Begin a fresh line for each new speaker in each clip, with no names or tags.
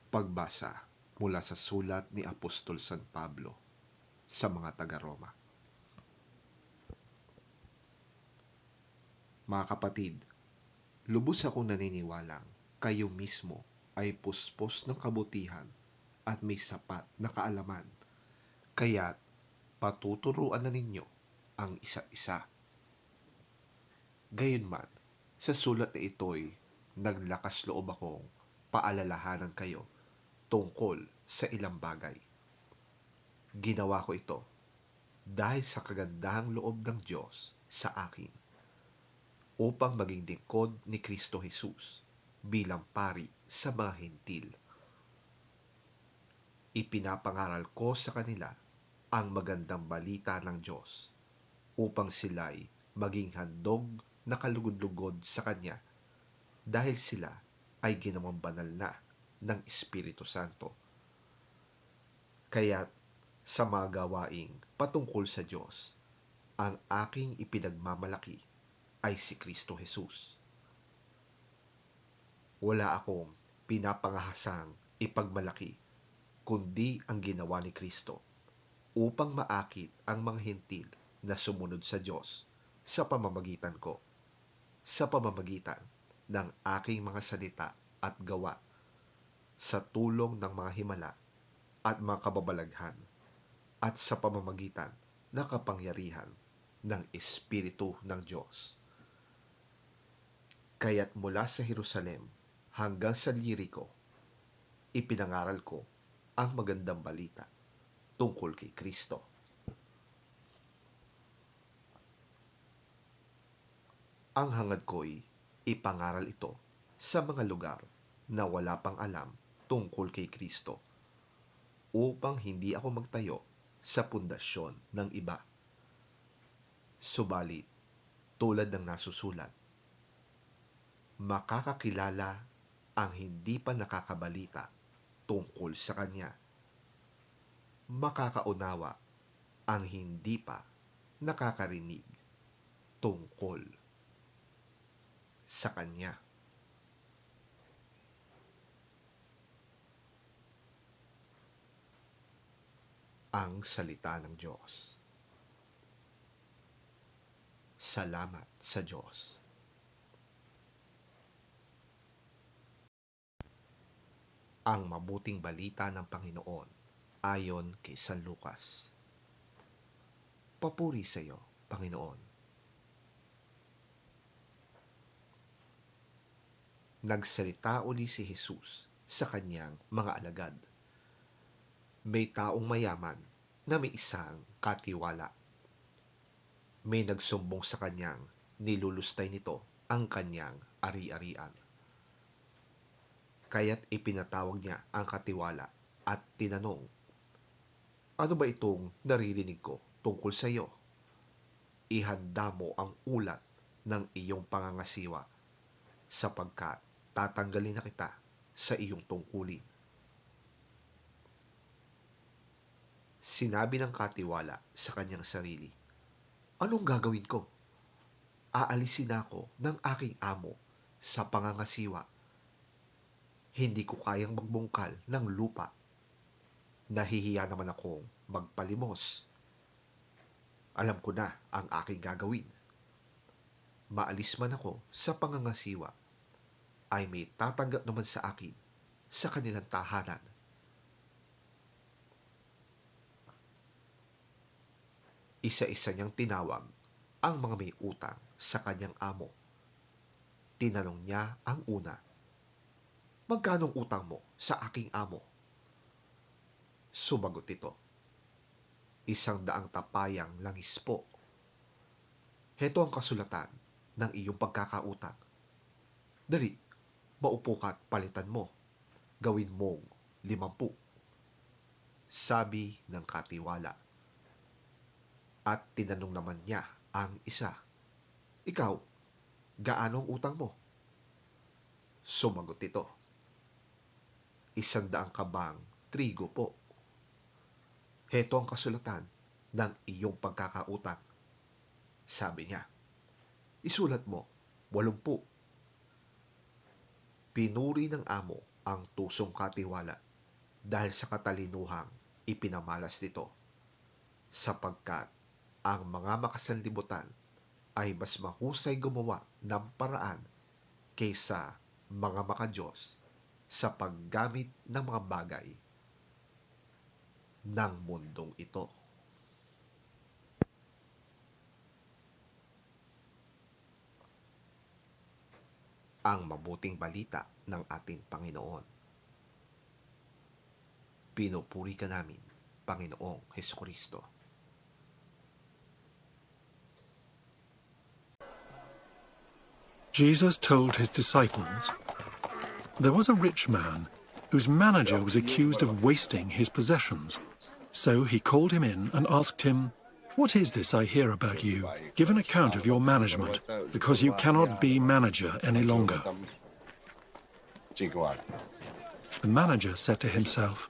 Pagbasa mula sa sulat ni Apostol San Pablo sa mga taga-Roma. Mga kapatid, lubos akong naniniwalang kayo mismo ay puspos ng kabutihan at may sapat na kaalaman, kaya't patuturuan na ninyo ang isa't isa. Gayunman, sa sulat na ito'y naglakas loob akong paalalahanan kayo tungkol sa ilang bagay. Ginawa ko ito dahil sa kagandahang loob ng Diyos sa akin upang maging lingkod ni Kristo Jesus bilang pari sa mga hentil. Ipinapangaral ko sa kanila ang magandang balita ng Diyos upang sila'y maging handog na kalugod-lugod sa Kanya dahil sila ay ginawang banal na ng Espiritu Santo. Kaya't sa mga gawaing patungkol sa Diyos, ang aking ipinagmamalaki ay si Kristo Jesus. Wala akong pinapangahasang ipagmalaki, kundi ang ginawa ni Kristo upang maakit ang mga hentil na sumunod sa Diyos sa pamamagitan ko, sa pamamagitan ng aking mga salita at gawa, sa tulong ng mga himala at mga kababalaghan, at sa pamamagitan ng kapangyarihan ng Espiritu ng Diyos. Kaya't mula sa Jerusalem hanggang sa Lirico, ipinangaral ko ang magandang balita tungkol kay Kristo. Ang hangad ko'y ipangaral ito sa mga lugar na wala pang alam tungkol kay Kristo, upang hindi ako magtayo sa pundasyon ng iba. Subalit, tulad ng nasusulat, makakakilala ang hindi pa nakakabalita tungkol sa Kanya. Makakaunawa ang hindi pa nakakarinig tungkol sa Kanya. Ang salita ng Diyos. Salamat sa Diyos. Ang mabuting balita ng Panginoon ayon kay San Lucas. Papuri sa iyo, Panginoon. Nagsalita uli si Jesus sa kanyang mga alagad. May taong mayaman na may isang katiwala. May nagsumbong sa kanyang nilulustay nito ang kanyang ari-arian. Kaya't ipinatawag niya ang katiwala at tinanong, "Ano ba itong naririnig ko tungkol sa iyo? Ihanda mo ang ulat ng iyong pangangasiwa, sapagkat tatanggalin na kita sa iyong tungkulin." Sinabi ng katiwala sa kanyang sarili, "Anong gagawin ko? Aalisin ako ng aking amo sa pangangasiwa. Hindi ko kayang magbungkal ng lupa. Nahihiya naman akong magpalimos. Alam ko na ang aking gagawin. Maalis man ako sa pangangasiwa, ay may tatanggap naman sa akin sa kanilang tahanan." Isa-isa niyang tinawag ang mga may utang sa kanyang amo. Tinanong niya ang una, "Magkanong utang mo sa aking amo?" Sumagot ito, 100 tapayang langis po. Heto ang kasulatan ng iyong pagkakautang. Dali, maupo ka at palitan mo. Gawin mong 50. Sabi ng katiwala. At tinanong naman niya ang isa, "Ikaw, gaano ang utang mo?" Sumagot ito, 100 kabang trigo po. Heto ang kasulatan ng iyong pagkakautang. Sabi niya, "Isulat mo, 80. Pinuri ng amo ang tusong katiwala dahil sa katalinuhang ipinamalas nito, sapagkat ang mga makasanlibutan ay mas mahusay gumawa ng paraan kaysa mga makadiyos sa paggamit ng mga bagay ng mundong ito. Ang mabuting balita ng ating Panginoon. Pinupuri ka namin, Panginoong Hesukristo.
Jesus told his disciples, "There was a rich man whose manager was accused of wasting his possessions. So he called him in and asked him, 'What is this I hear about you? Give an account of your management, because you cannot be manager any longer.' The manager said to himself,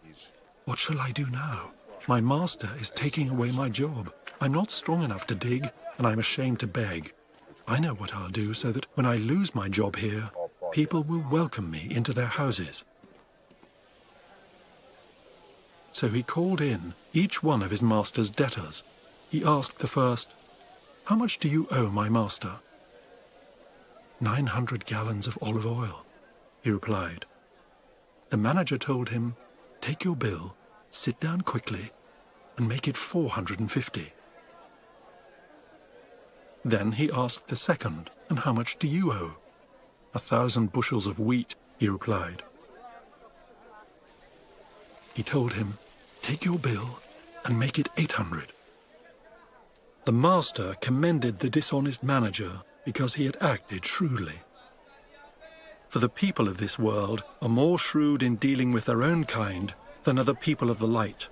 'What shall I do now? My master is taking away my job. I'm not strong enough to dig, and I'm ashamed to beg. I know what I'll do so that when I lose my job here, people will welcome me into their houses.' So he called in each one of his master's debtors. He asked the first, 'How much do you owe my master?' 900 gallons of olive oil,' he replied. The manager told him, 'Take your bill, sit down quickly, and make it 450. Then he asked the second, 'And how much do you owe?' 1,000 bushels of wheat,' he replied. He told him, 'Take your bill and make it 800. The master commended the dishonest manager because he had acted shrewdly. For the people of this world are more shrewd in dealing with their own kind than are the people of the light.